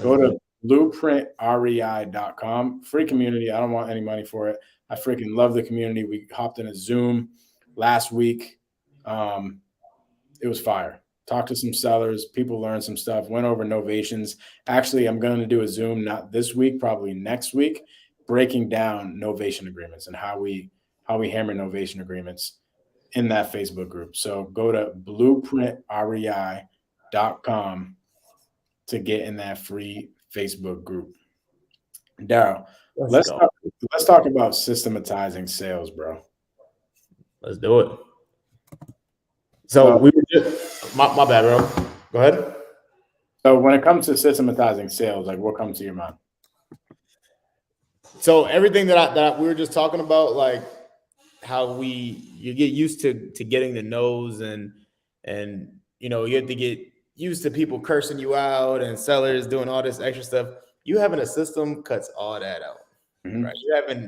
go to blueprintrei.com. Free community. I don't want any money for it. I freaking love the community. We hopped in a Zoom last week. It was fire. Talked to some sellers. People learned some stuff. Went over novations. Actually, I'm going to do a Zoom not this week, probably next week, breaking down novation agreements and how we hammer novation agreements in that Facebook group. So go to blueprintrei.com to get in that free Facebook group. Daryll, let's talk about systematizing sales, bro. Let's do it. So we were just my bad, bro. Go ahead. So when it comes to systematizing sales, like what comes to your mind? So everything that we were just talking about, like how you get used to getting the no's and you know, you have to get used to people cursing you out and sellers doing all this extra stuff. You having a system cuts all that out, right?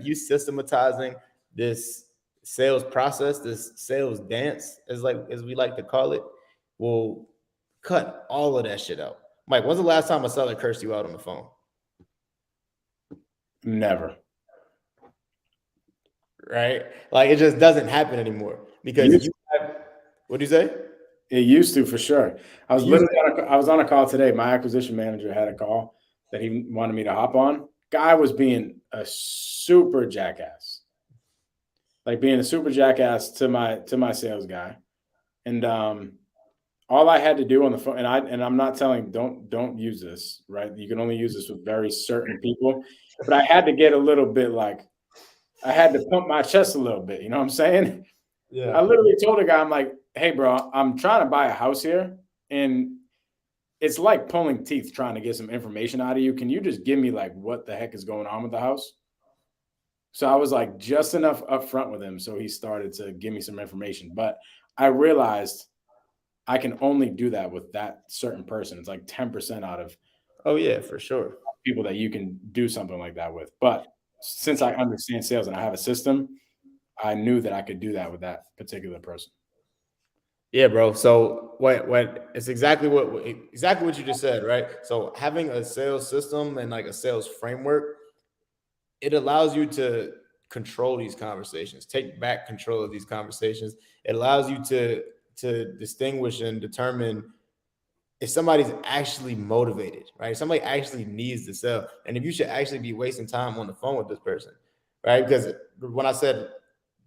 You systematizing this sales process, this sales dance, as we like to call it, will cut all of that shit out. Mike, when's the last time a seller cursed you out on the phone? Never. Right? Like it just doesn't happen anymore because what do you say? It used to, for sure. I was on a call today. My acquisition manager had a call that he wanted me to hop on. Guy was being a super jackass. Like being a super jackass to my sales guy. And all I had to do on the phone, and I'm not telling don't use this, right? You can only use this with very certain people. But I had to get a little bit like I had to pump my chest a little bit, you know what I'm saying? Yeah. I literally told a guy, I'm like, hey, bro, I'm trying to buy a house here, and it's like pulling teeth trying to get some information out of you. Can you just give me like what the heck is going on with the house? So I was like just enough upfront with him, so he started to give me some information. But I realized I can only do that with that certain person. It's like 10% out of for sure people that you can do something like that with. But since I understand sales and I have a system, I knew that I could do that with that particular person. Yeah, bro. So what it's exactly what you just said, right? So having a sales system and like a sales framework, it allows you to control these conversations, take back control of these conversations. It allows you to distinguish and determine if somebody's actually motivated, right? Somebody actually needs to sell, and if you should actually be wasting time on the phone with this person, right? Because when I said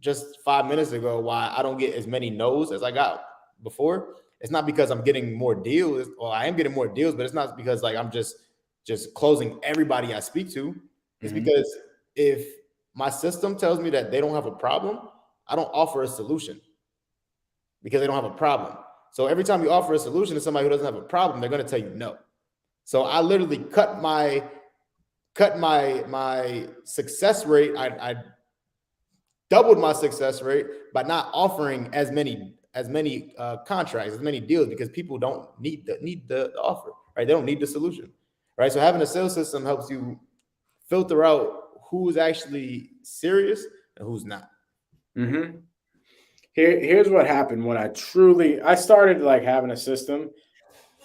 just 5 minutes ago why I don't get as many no's as I got before, it's not because I'm getting more deals. Well, I am getting more deals, but it's not because like I'm just closing everybody I speak to. It's because if my system tells me that they don't have a problem, I don't offer a solution because they don't have a problem. So every time you offer a solution to somebody who doesn't have a problem, they're going to tell you no. So I literally cut my success rate. I doubled my success rate by not offering as many contracts, as many deals, because people don't need the offer, right? They don't need the solution, right? So having a sales system helps you filter out who's actually serious and who's not. Here's what happened when I started like having a system,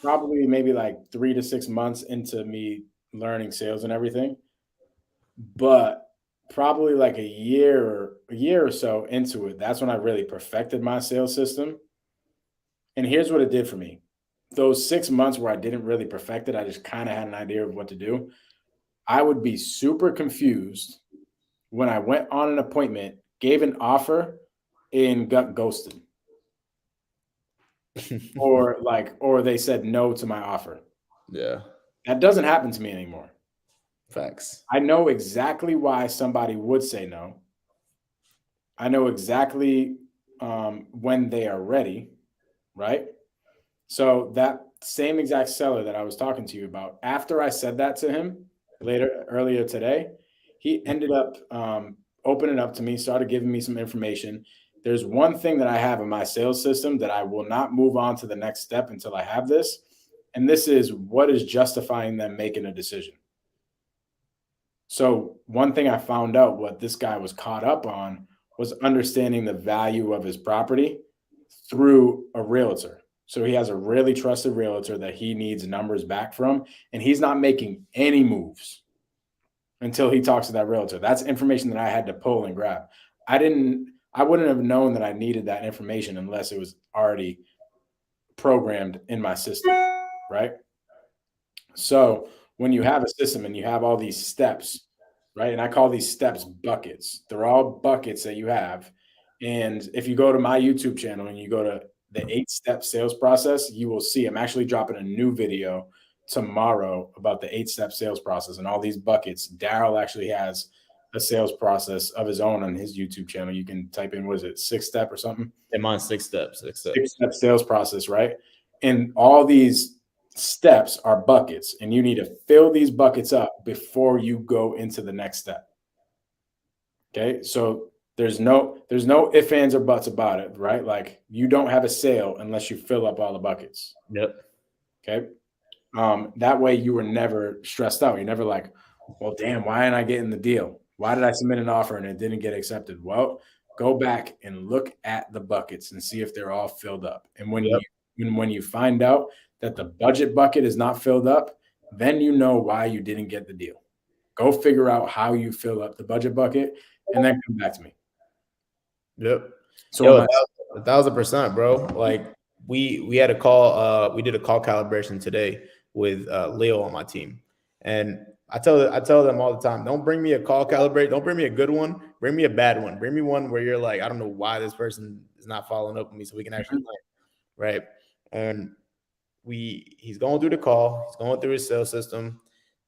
probably maybe like 3 to 6 months into me learning sales and everything. But probably like a year or so into it, that's when I really perfected my sales system. And here's what it did for me. Those 6 months where I didn't really perfect it, I just kind of had an idea of what to do. I would be super confused when I went on an appointment, gave an offer, and got ghosted. or they said no to my offer. Yeah. That doesn't happen to me anymore. Facts. I know exactly why somebody would say no. I know exactly when they are ready, right? So that same exact seller that I was talking to you about, after I said that to him earlier today, he ended up opening up to me, started giving me some information. There's one thing that I have in my sales system that I will not move on to the next step until I have this. And this is what is justifying them making a decision. So one thing I found out what this guy was caught up on was understanding the value of his property through a realtor. So he has a really trusted realtor that he needs numbers back from, and he's not making any moves until he talks to that realtor. That's information that I had to pull and grab. I wouldn't have known that I needed that information unless it was already programmed in my system, right? So when you have a system and you have all these steps, right? And I call these steps buckets. They're all buckets that you have. And if you go to my YouTube channel and you go to the 8-step sales process, you will see I'm actually dropping a new video tomorrow about the 8-step sales process and all these buckets. Daryll actually has a sales process of his own on his YouTube channel. You can type in, what is it, 6-step or something? I'm on 6 steps. 6-step sales process, right? And all these steps are buckets, and you need to fill these buckets up before you go into the next step. Okay, so there's no ifs, ands, or buts about it, right? Like, you don't have a sale unless you fill up all the buckets. Yep. Okay. That way you were never stressed out. You're never like, well, damn, why ain't I getting the deal? Why did I submit an offer and it didn't get accepted? Well, go back and look at the buckets and see if they're all filled up. And when you find out that the budget bucket is not filled up, then you know why you didn't get the deal. Go figure out how you fill up the budget bucket and then come back to me. Yep. So 1,000%, bro. Like we had a call, we did a call calibration today with Leo on my team. And I tell them all the time, don't bring me a call calibrate. Don't bring me a good one. Bring me a bad one. Bring me one where you're like, I don't know why this person is not following up with me so we can actually learn. Right. And he's going through the call. He's going through his sales system.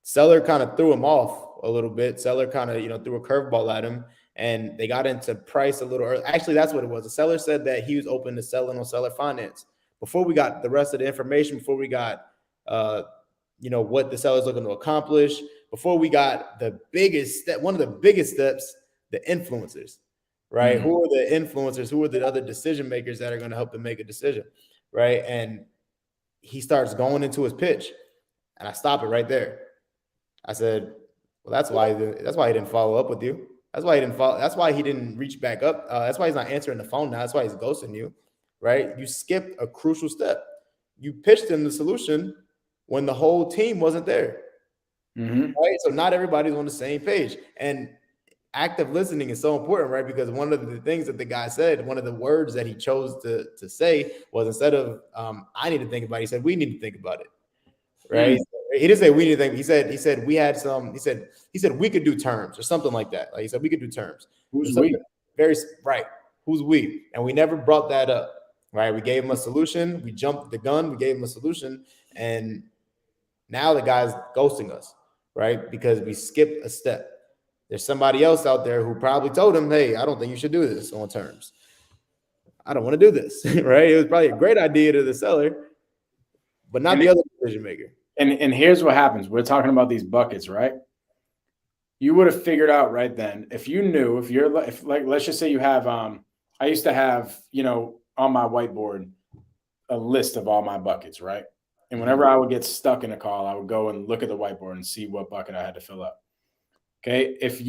Seller kind of threw him off a little bit. Seller kind of, threw a curveball at him, and they got into price a little early. Actually, that's what it was. The seller said that he was open to selling on seller finance. Before we got the rest of the information, before we got, what the seller's looking to accomplish, before we got the biggest step, one of the biggest steps, the influencers, right? Mm-hmm. Who are the influencers? Who are the other decision makers that are going to help them make a decision, right? And he starts going into his pitch, and I stop it right there. I said, well, that's why he didn't follow up with you. That's why he didn't reach back up. That's why he's not answering the phone now. That's why he's ghosting you, right? You skipped a crucial step. You pitched him the solution when the whole team wasn't there, right? So not everybody's on the same page. And active listening is so important, right? Because one of the things that the guy said, one of the words that he chose to say was, instead of I need to think about it, he said, we need to think about it, right? He didn't say we need to think. He said we had some. He said we could do terms or something like that. Like, he said we could do terms. Who's we? Very right. Who's we? And we never brought that up, right? We gave him a solution. We jumped the gun. We gave him a solution, and now the guy's ghosting us, right? Because we skipped a step. There's somebody else out there who probably told him, hey, I don't think you should do this on terms. I don't want to do this, right? It was probably a great idea to the seller, but not the other decision maker. And here's what happens. We're talking about these buckets, right? You would have figured out right then, if you knew, if let's just say you have, I used to have, on my whiteboard, a list of all my buckets, right? And whenever I would get stuck in a call, I would go and look at the whiteboard and see what bucket I had to fill up. Okay. If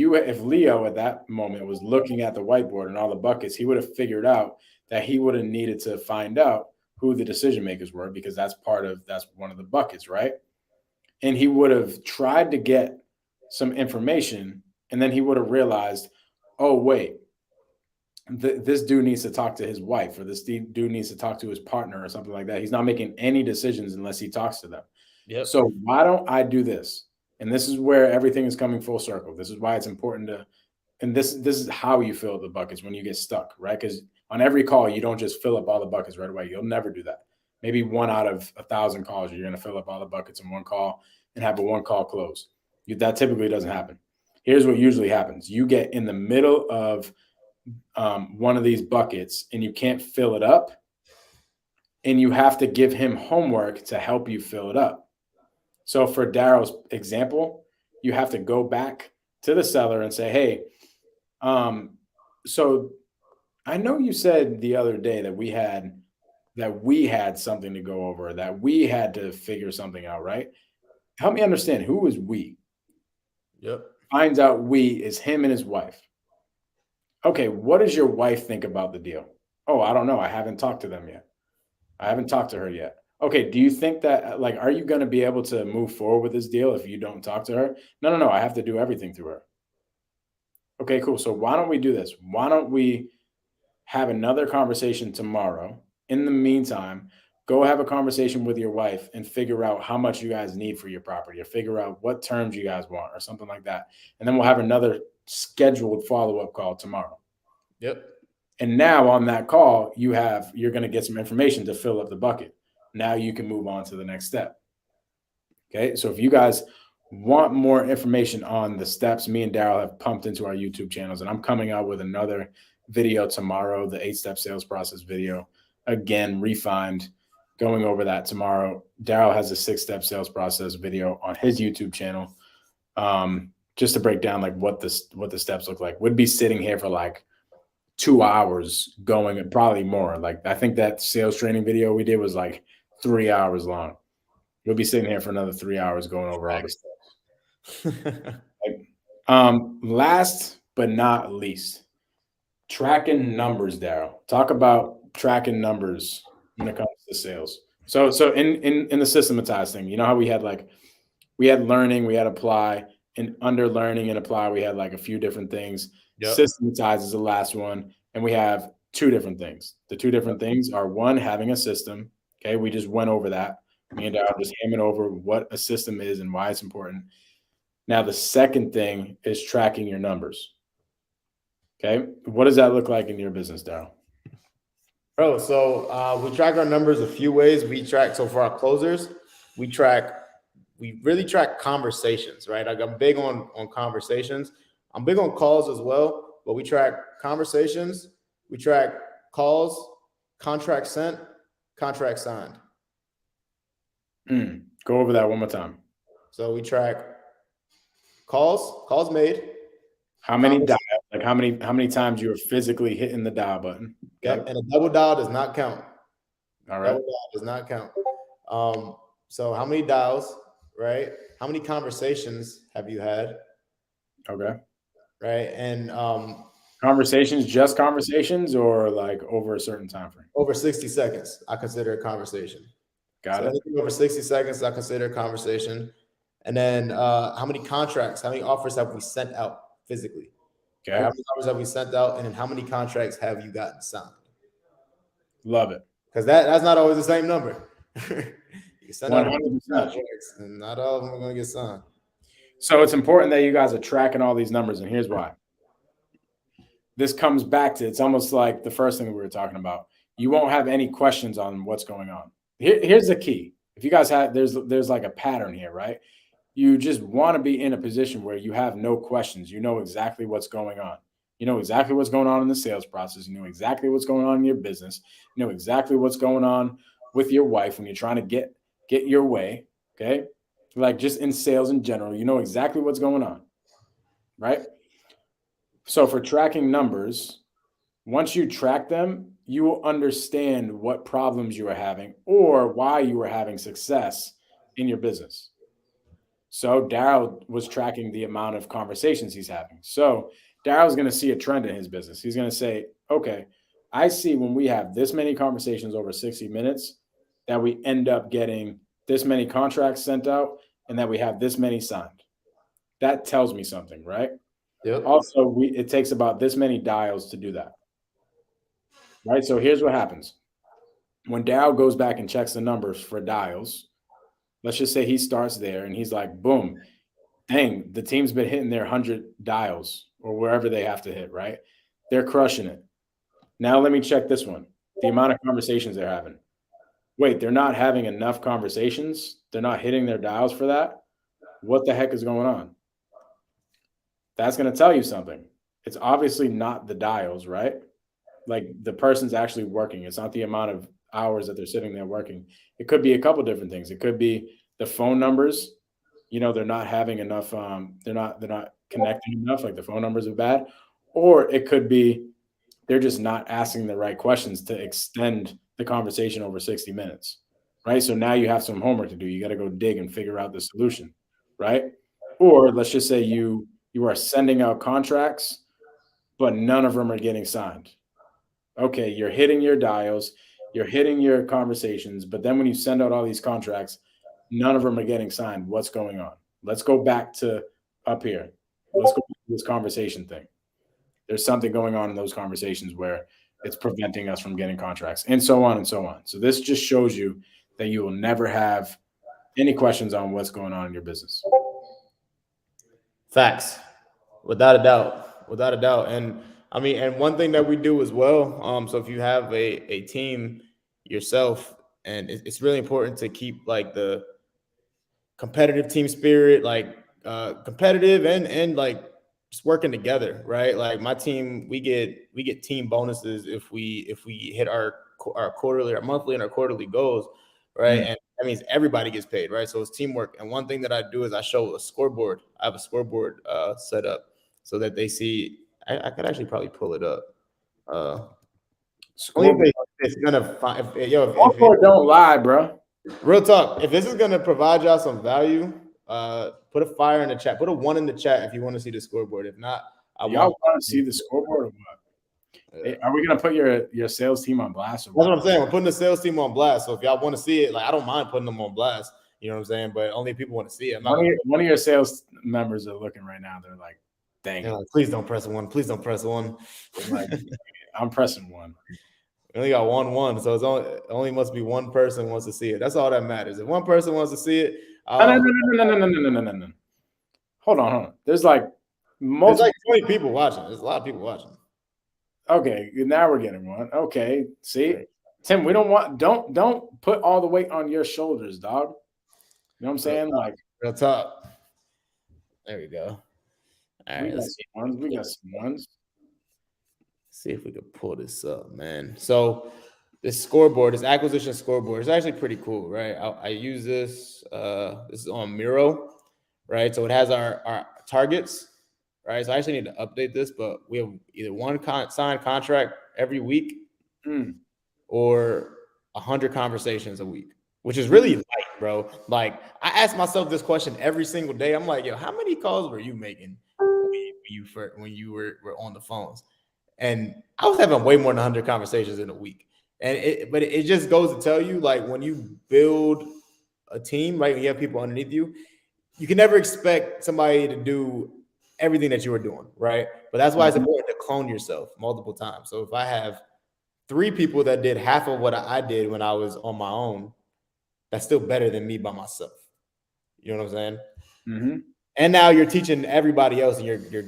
Leo at that moment was looking at the whiteboard and all the buckets, he would have figured out that he would have needed to find out who the decision makers were, because that's one of the buckets, right? And he would have tried to get some information, and then he would have realized, oh, wait, this dude needs to talk to his wife, or this dude needs to talk to his partner or something like that. He's not making any decisions unless he talks to them. Yep. So why don't I do this? And this is where everything is coming full circle. This is why it's important and this is how you fill the buckets when you get stuck, right? Because on every call, you don't just fill up all the buckets right away. You'll never do that. Maybe 1 out of 1,000 calls, you're going to fill up all the buckets in one call and have a 1-call close. That typically doesn't happen. Here's what usually happens. You get in the middle of one of these buckets and you can't fill it up, and you have to give him homework to help you fill it up. So for Daryll's example, you have to go back to the seller and say, hey, so I know you said the other day that we had something to go over, that we had to figure something out, right? Help me understand, who is we? Yep. Finds out we is him and his wife. Okay, what does your wife think about the deal? Oh, I don't know. I haven't talked to them yet. I haven't talked to her yet. Okay, do you think that, like, are you going to be able to move forward with this deal if you don't talk to her? No. I have to do everything through her. Okay, cool. So why don't we do this? Why don't we have another conversation tomorrow? In the meantime, go have a conversation with your wife and figure out how much you guys need for your property, or figure out what terms you guys want, or something like that. And then we'll have another scheduled follow-up call tomorrow. Yep. And now on that call, you're going to get some information to fill up the bucket. Now you can move on to the next step. Okay. So if you guys want more information on the steps, me and Daryll have pumped into our YouTube channels, and I'm coming out with another video tomorrow, the 8-step sales process video, again, refined, going over that tomorrow. Daryll has a 6-step sales process video on his YouTube channel. Just to break down like what the steps look like. Would be sitting here for like 2 hours going, and probably more. Like, I think that sales training video we did was like 3 hours long. We'll be sitting here for another 3 hours going over all the steps. Last but not least, tracking numbers, Daryll. Talk about tracking numbers when it comes to sales. So in the systematized thing, you know how we had learning, we had apply, and under learning and apply, we had like a few different things. Yep. Systematize is the last one. And we have 2 different things. The 2 different things are, one, having a system. Okay. We just went over that. Me and Daryll just hammering over what a system is and why it's important. Now, the second thing is tracking your numbers. Okay. What does that look like in your business, Daryll? Bro, so we track our numbers a few ways. So for our closers, we really track conversations, right? Like, I'm big on conversations. I'm big on calls as well, but we track conversations, we track calls, contract sent, contract signed. Go over that one more time. So we track calls made. How many dials? Like how many times you were physically hitting the dial button? Okay. Yep, and a double dial does not count. All right. Double dial does not count. So how many dials, right? How many conversations have you had? Okay. Right. And just conversations, or like over a certain time frame? Over 60 seconds, I consider a conversation. Got it. Anything over 60 seconds, I consider a conversation. And then how many offers have we sent out physically? Okay. How many offers have we sent out? And then how many contracts have you gotten signed? Love it. Because that's not always the same number. You send out 100%. contracts, and not all of them are going to get signed. So it's important that you guys are tracking all these numbers, and here's why. This comes back to, it's almost like the first thing that we were talking about. You won't have any questions on what's going on. Here's the key. If you guys have, there's like a pattern here, right? You just want to be in a position where you have no questions. You know exactly what's going on. You know exactly what's going on in the sales process. You know exactly what's going on in your business. You know exactly what's going on with your wife when you're trying to get your way. Okay. Like, just in sales in general, you know exactly what's going on, right? So for tracking numbers, once you track them, you will understand what problems you are having or why you are having success in your business. So Daryll was tracking the amount of conversations he's having. So Daryl's going to see a trend in his business. He's going to say, okay, I see when we have this many conversations over 60 minutes that we end up getting this many contracts sent out and that we have this many signed. That tells me something, right? Yep. Also, it takes about this many dials to do that. Right? So here's what happens. When Daryll goes back and checks the numbers for dials, let's just say he starts there and he's like, boom, dang, the team's been hitting their 100 dials or wherever they have to hit, right? They're crushing it. Now let me check this one. The amount of conversations they're having. Wait, they're not having enough conversations? They're not hitting their dials for that? What the heck is going on? That's going to tell you something. it's obviously not the dials, right? Like the person's actually working. It's not the amount of hours that they're sitting there working. It could be a couple different things. It could be the phone numbers. They're not having enough. They're not connecting enough. Like the phone numbers are bad, or it could be they're just not asking the right questions to extend the conversation over 60 minutes, right? So now you have some homework to do. You got to go dig and figure out the solution, right? Or let's just say you are sending out contracts, but none of them are getting signed. Okay, you're hitting your dials, you're hitting your conversations, but then when you send out all these contracts, none of them are getting signed. What's going on? Let's go back to up here. Let's go back to this conversation thing. There's something going on in those conversations where it's preventing us from getting contracts, and so on and so on. So this just shows you that you will never have any questions on what's going on in your business. Facts, without a doubt. And I mean, and one thing that we do as well. So if you have a team yourself, and it's really important to keep like the competitive team spirit, like competitive and like just working together, right? Like my team, we get team bonuses if we hit our quarterly, our monthly, and our quarterly goals, right? And that means everybody gets paid, right? So it's teamwork. And one thing that I do is I show a scoreboard. I have a scoreboard set up so that they see. I could actually probably pull it up. Scoreboard. It's gonna find Scoreboard don't lie, bro. Real talk. If this is gonna provide y'all some value, put a fire in the chat. Put a 1 in the chat if you want to see the scoreboard. If not, y'all want to see the scoreboard or what? Hey, are we gonna put your sales team on blast? That's what I'm saying. We're putting the sales team on blast. So if y'all want to see it, like I don't mind putting them on blast. You know what I'm saying? But only if people want to see it. One of your sales members are looking right now. They're like, "Dang, like, please don't press 1. Please don't press 1." Like, I'm pressing 1. We only got 1, so it's only must be one person wants to see it. That's all that matters. If one person wants to see it, no. Hold on. There's like there's like 20 people watching. There's a lot of people watching. Okay, now we're getting one. Okay, see, Tim, we don't put all the weight on your shoulders, dog. You know what I'm saying? Like real top. There we go. All right, we got some ones. See if we could pull this up, man. So this scoreboard, this acquisition scoreboard, is actually pretty cool, right? I use this. This is on Miro, right? So it has our targets, right? So I actually need to update this, but we have either one signed contract every week or 100 conversations a week, which is really light, bro. Like I ask myself this question every single day. I'm like, yo, how many calls were you making when you were on the phones? And I was having way more than 100 conversations in a week. And it just goes to tell you, like, when you build a team, right, when you have people underneath you, you can never expect somebody to do everything that you were doing, right? But that's why it's important to clone yourself multiple times. So if I have 3 people that did half of what I did when I was on my own, that's still better than me by myself. You know what I'm saying? Mm-hmm. And now you're teaching everybody else, and you're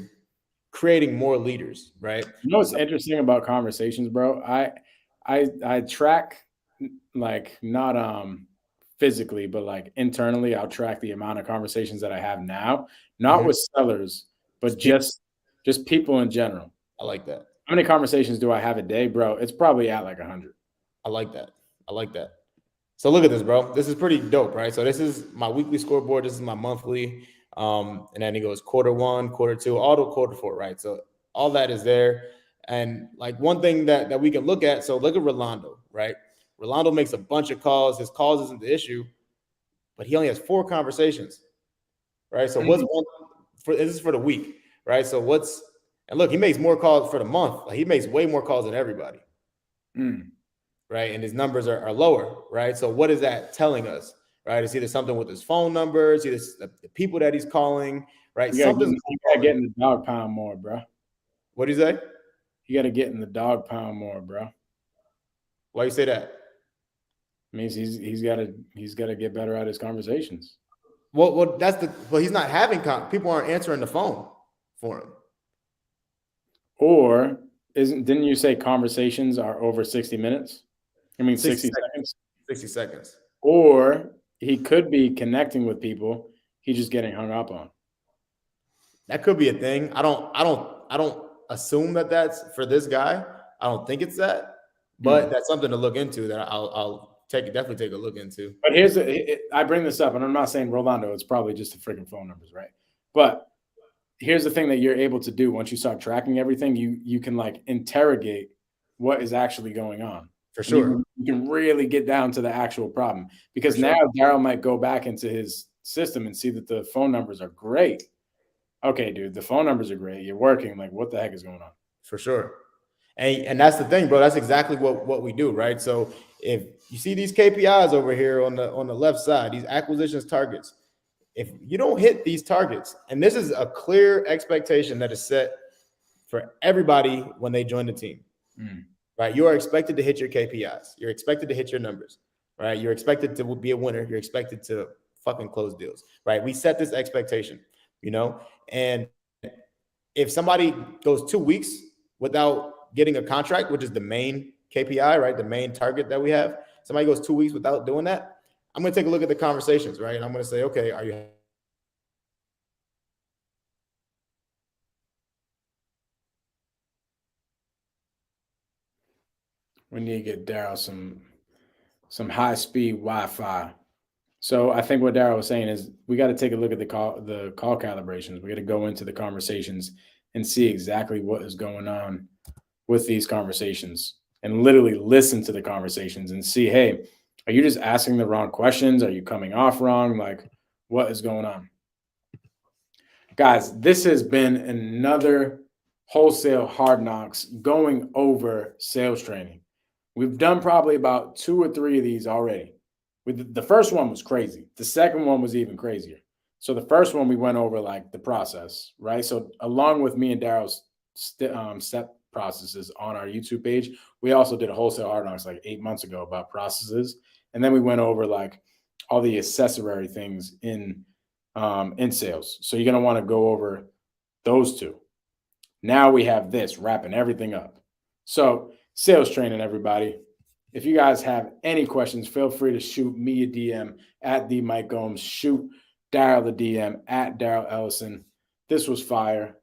creating more leaders, right? You know what's interesting about conversations, bro? I track, like, not physically, but like internally, I'll track the amount of conversations that I have now, not with sellers, but just people in general. I like that. How many conversations do I have a day, bro? It's probably at like 100. I like that. So look at this, bro. This is pretty dope, right? So this is my weekly scoreboard. This is my monthly. And then it goes quarter 1, quarter 2, all to quarter 4, right? So all that is there. And like one thing that we can look at, so look at Rolando, right? Rolando makes a bunch of calls. His calls isn't the issue, but he only has 4 conversations, right? So what's one this is for the week, right? So and look, he makes more calls for the month. Like he makes way more calls than everybody, right? And his numbers are lower, right? So what is that telling us? Right, it's either something with his phone numbers, either the people that he's calling, right? You gotta get in the dog pound more, bro. What do you say? You gotta get in the dog pound more, bro. Why you say that? It means he's gotta get better at his conversations. Well, he's not having people aren't answering the phone for him. Or didn't you say conversations are over 60 minutes? I mean 60 seconds. 60 seconds. Or he could be connecting with people. He's just getting hung up on. That could be a thing. I don't assume that that's for this guy. I don't think it's that, but that's something to look into that I'll definitely take a look into. But I bring this up, and I'm not saying Rolando, it's probably just the freaking phone numbers, right? But here's the thing that you're able to do once you start tracking everything, you can like interrogate what is actually going on. For sure. You can really get down to the actual problem, because now Daryll might go back into his system and see that the phone numbers are great. Okay, dude, the phone numbers are great. You're working. Like, what the heck is going on? For sure. And that's the thing, bro. That's exactly what we do, right? So if you see these KPIs over here on the left side, these acquisitions targets, if you don't hit these targets, and this is a clear expectation that is set for everybody when they join the team, right? You are expected to hit your KPIs. You're expected to hit your numbers, right? You're expected to be a winner. You're expected to fucking close deals, right? We set this expectation, and if somebody goes 2 weeks without getting a contract, which is the main KPI, right? The main target that we have, somebody goes 2 weeks without doing that, I'm going to take a look at the conversations, right? And I'm going to say, okay, are you? We need to get Daryll some high-speed Wi-Fi. So I think what Daryll was saying is we got to take a look at the call calibrations. We got to go into the conversations and see exactly what is going on with these conversations, and literally listen to the conversations and see, hey, are you just asking the wrong questions? Are you coming off wrong? Like, what is going on? Guys, this has been another Wholesale Hard Knocks going over sales training. We've done probably about 2 or 3 of these already. The first one was crazy. The second one was even crazier. So the first one, we went over like the process, right? So along with me and Daryl's step processes on our YouTube page, we also did a Wholesale Hard Knocks like 8 months ago about processes. And then we went over like all the accessory things in sales. So you're going to want to go over those 2. Now we have this wrapping everything up. So sales training, everybody. If you guys have any questions, feel free to shoot me a DM at the Mike Gomes. Shoot Daryll a DM at Daryll Ellison. This was fire.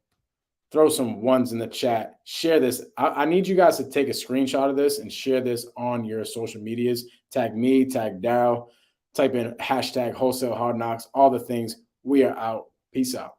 Throw some ones in the chat. Share this. I need you guys to take a screenshot of this and share this on your social medias. Tag me, tag Daryll. Type in hashtag Wholesale Hard Knocks. All the things. We are out. Peace out.